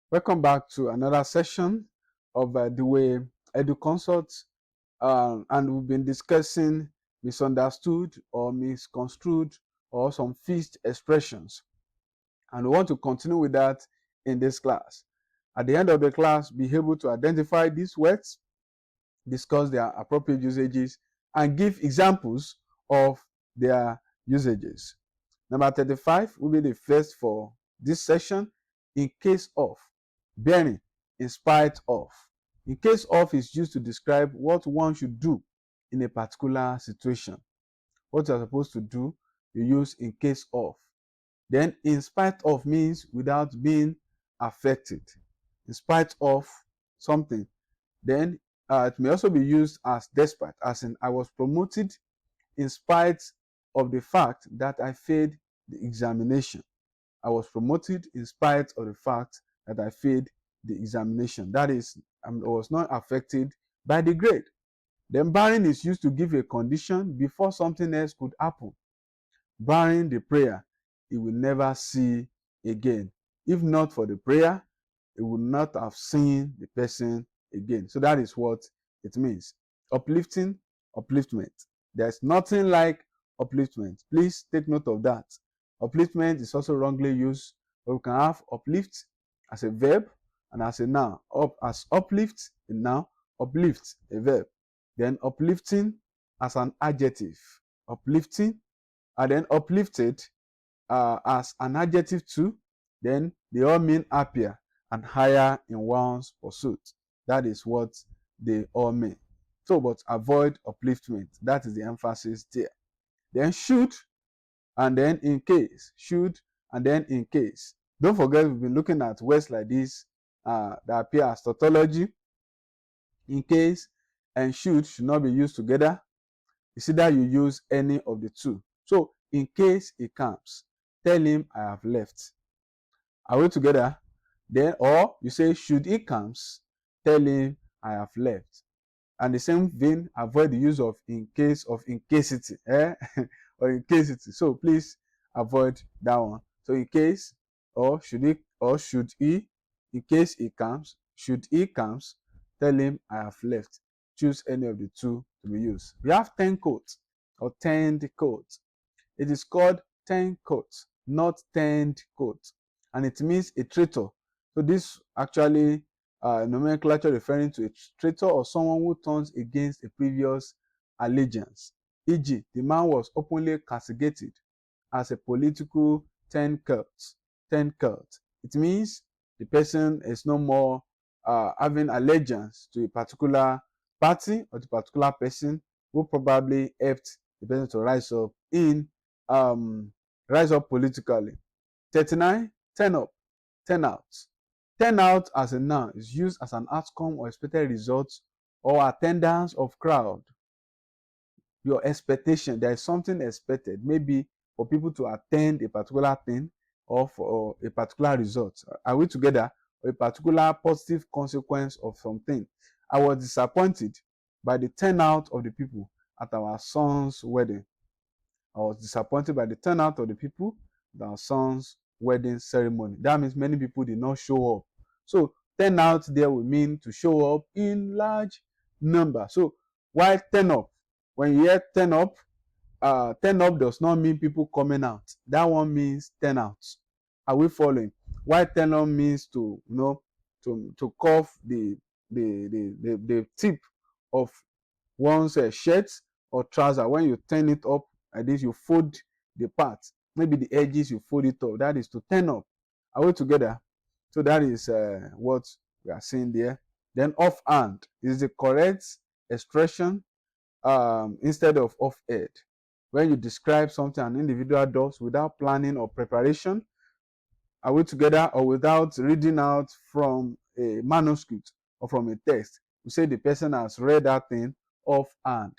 Welcome back to another session of the way Edu Consult, and we've been discussing misunderstood or misconstrued or some fixed expressions, and we want to continue with that in this class. At the end of the class, be able to identify these words, discuss their appropriate usages, and give examples of their usages. Number 35 will be the first for this session. In case of, bearing, in spite of. In case of is used to describe what one should do in a particular situation. What you are supposed to do, you use in case of. Then in spite of means without being affected. In spite of something. Then it may also be used as despite, as in I was promoted in spite of the fact that I failed the examination. I was promoted in spite of the fact that I failed the examination. That is, I was not affected by the grade. Then barring is used to give a condition before something else could happen. Barring the prayer, he will never see again. If not for the prayer, he would not have seen the person again. So that is what it means. Uplifting, upliftment. There's nothing like upliftment. Please take note of that. Upliftment is also wrongly used, but we can have uplift as a verb and as a noun. As uplift, a noun, uplift, a verb. Then uplifting as an adjective. Uplifting, and then uplifted as an adjective too. Then they all mean happier and higher in one's pursuit. That is what they all mean. So, but avoid upliftment. That is the emphasis there. Then should, and then in case. Should, and then in case. Don't forget, we've been looking at words like this that appear as tautology. In case and should not be used together. It's either you use any of the two. So, in case he comes, tell him I have left. Are we together? Then, or you say, should he comes, tell him I have left. And the same vein, avoid the use of in case of incasity, or incasity. So please avoid that one. So in case, or should he, in case he comes, should he comes, tell him I have left. Choose any of the two to be used. We have 10 coats or 10 coats. It is called 10 coats, not 10 coats, and it means a traitor. So this actually nomenclature referring to a traitor or someone who turns against a previous allegiance. E.g., the man was openly castigated as a political 10 cult. It means the person is no more having allegiance to a particular party or the particular person who probably helped the person to rise up politically. 39, turn up, turn out. Turn out as a noun is used as an outcome or expected result or attendance of crowd. Your expectation, there is something expected, maybe for people to attend a particular thing or for a particular result. Are we together? Or a particular positive consequence of something. I was disappointed by the turnout of the people at our son's wedding. I was disappointed by the turnout of the people at our son's wedding ceremony. That means many people did not show up. So turnout there will mean to show up in large number. So why turn up? When you hear turn up does not mean people coming out. That one means turn out. Are we following? Why turn up means to to cuff the tip of one's shirt or trouser. When you turn it up like this, you fold the part. Maybe the edges, you fold it up. That is to turn up. Are we together? So that is what we are seeing there. Then offhand is the correct expression instead of off-head. When you describe something an individual does without planning or preparation, are we together, or without reading out from a manuscript or from a text, we say the person has read that thing offhand.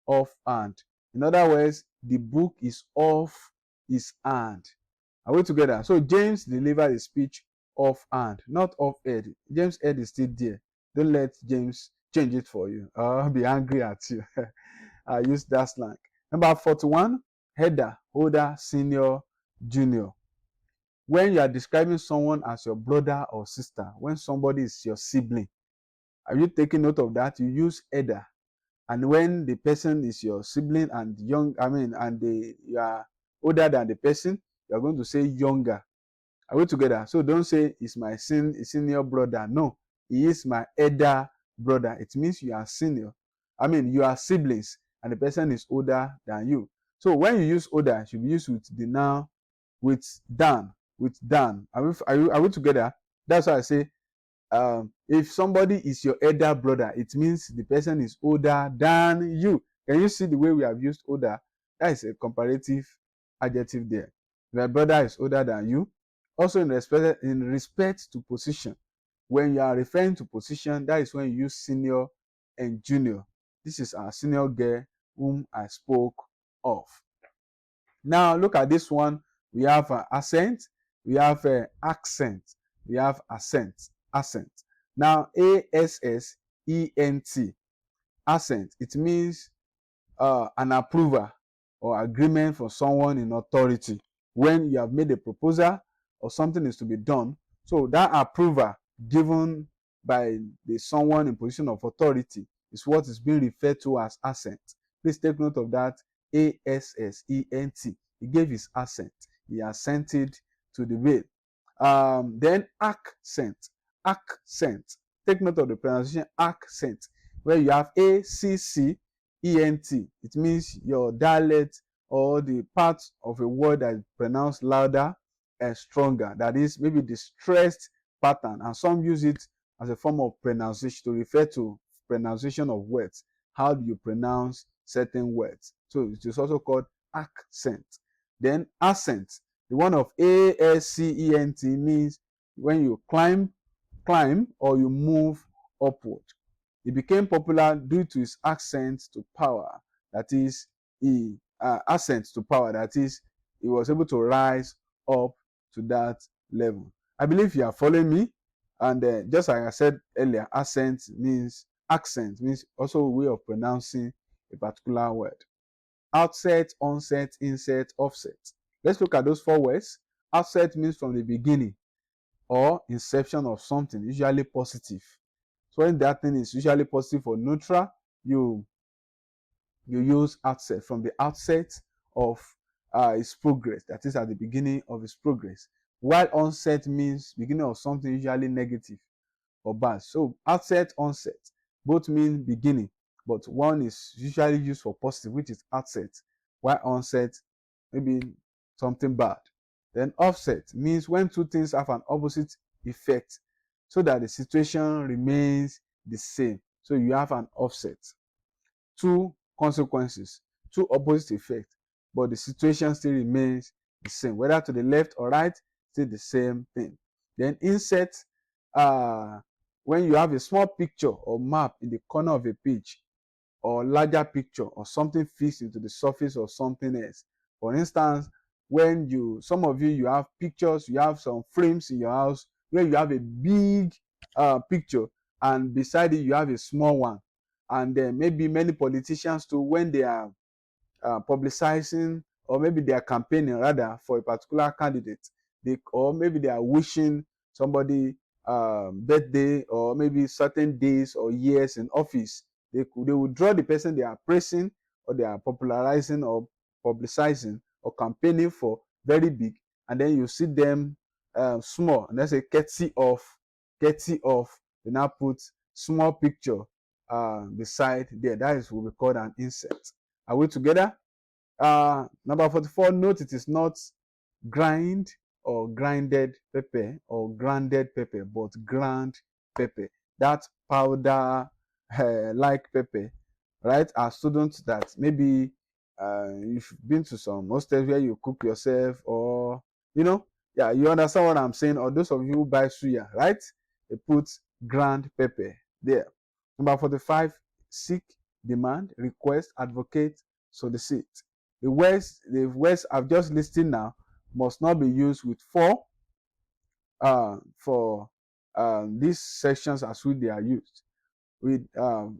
In other words, the book is off his hand. Are we together? So James delivered his speech offhand, not off-head. James' head is still there. Don't let James change it for you. I'll be angry at you. I use that slang. Number 41, header, holder, senior, junior. when you are describing someone as your brother or sister, when somebody is your sibling, are you taking note of that? You use elder. And when the person is your sibling and you are older than the person, you are going to say younger. Are we together? So don't say it's my senior brother. No, he is my elder brother. It means you are senior. You are siblings, and the person is older than you. So when you use older, it should be used with the noun with Dan. With Dan. Are we together? That's why I say if somebody is your elder brother, it means the person is older than you. Can you see the way we have used older? That is a comparative adjective there. My brother is older than you. Also in respect to position. When you are referring to position, that is when you use senior and junior. This is our senior girl whom I spoke of. Now look at this one. We have accent, we have accent, we have accent. Now ASSENT, accent, it means an approval or agreement for someone in authority. When you have made a proposal or something is to be done, so that approval given by the someone in position of authority is what is being referred to as assent. Please take note of that. ASSENT. He gave his assent. He assented to the bill. Then accent. Take note of the pronunciation accent, where you have ACCENT. It means your dialect or the part of a word that is pronounced louder and stronger. That is maybe the stressed pattern, and some use it as a form of pronunciation to refer to pronunciation of words. How do you pronounce certain words? So it is also called accent. Then accent, the one of ASCENT, means when you climb or you move upward. He became popular due to his accent to power. That is, ascent to power. That is, he was able to rise up to that level. I believe you are following me. And just like I said earlier, accent means also a way of pronouncing a particular word. Outset, onset, inset, offset. Let's look at those 4 words. Outset means from the beginning or inception of something, usually positive. So when that thing is usually positive or neutral, you use outset, from the outset of its progress. That is at the beginning of its progress. While onset means beginning of something usually negative or bad. So outset, onset, both mean beginning, but one is usually used for positive, which is outset, while onset maybe something bad. Then offset means when two things have an opposite effect, so that the situation remains the same. So you have an offset. 2 consequences, 2 opposite effects, but the situation still remains the same. Whether to the left or right, still the same thing. Then inset, when you have a small picture or map in the corner of a page, or larger picture or something fixed into the surface of something else. For instance, when some of you have pictures, you have some frames in your house where you have a big picture, and beside it you have a small one. And then maybe many politicians too, when they are publicizing, or maybe they are campaigning rather for a particular candidate, or maybe they are wishing somebody birthday, or maybe certain days or years in office, they will draw the person they are praising or they are popularizing or publicizing or campaigning for very big, and then you see them small, and that's a courtesy of, they now put small picture beside there. That is what we call an insert. Are we together? Number 44, note it is not grind or grinded pepper or grounded pepper, but ground pepper. That powder like pepper, right? Our students that maybe you've been to some hostels where you cook yourself, or yeah, you understand what I'm saying. Or those of you who buy suya, right? They put ground pepper there. Number 45, seek, demand, request, advocate, solicit. The words I've just listed now must not be used with for these sections as they are used.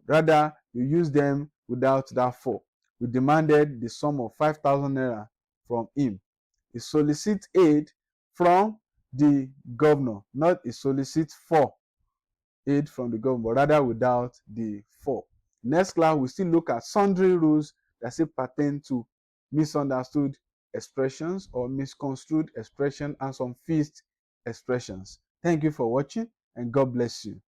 Rather, you use them without that for. We demanded the sum of 5,000 naira from him. He solicit aid from the governor, not a solicit for aid from the government, but rather without the for. Next class, we still look at sundry rules that still pertain to misunderstood expressions or misconstrued expression and some fixed expressions. Thank you for watching, and God bless you.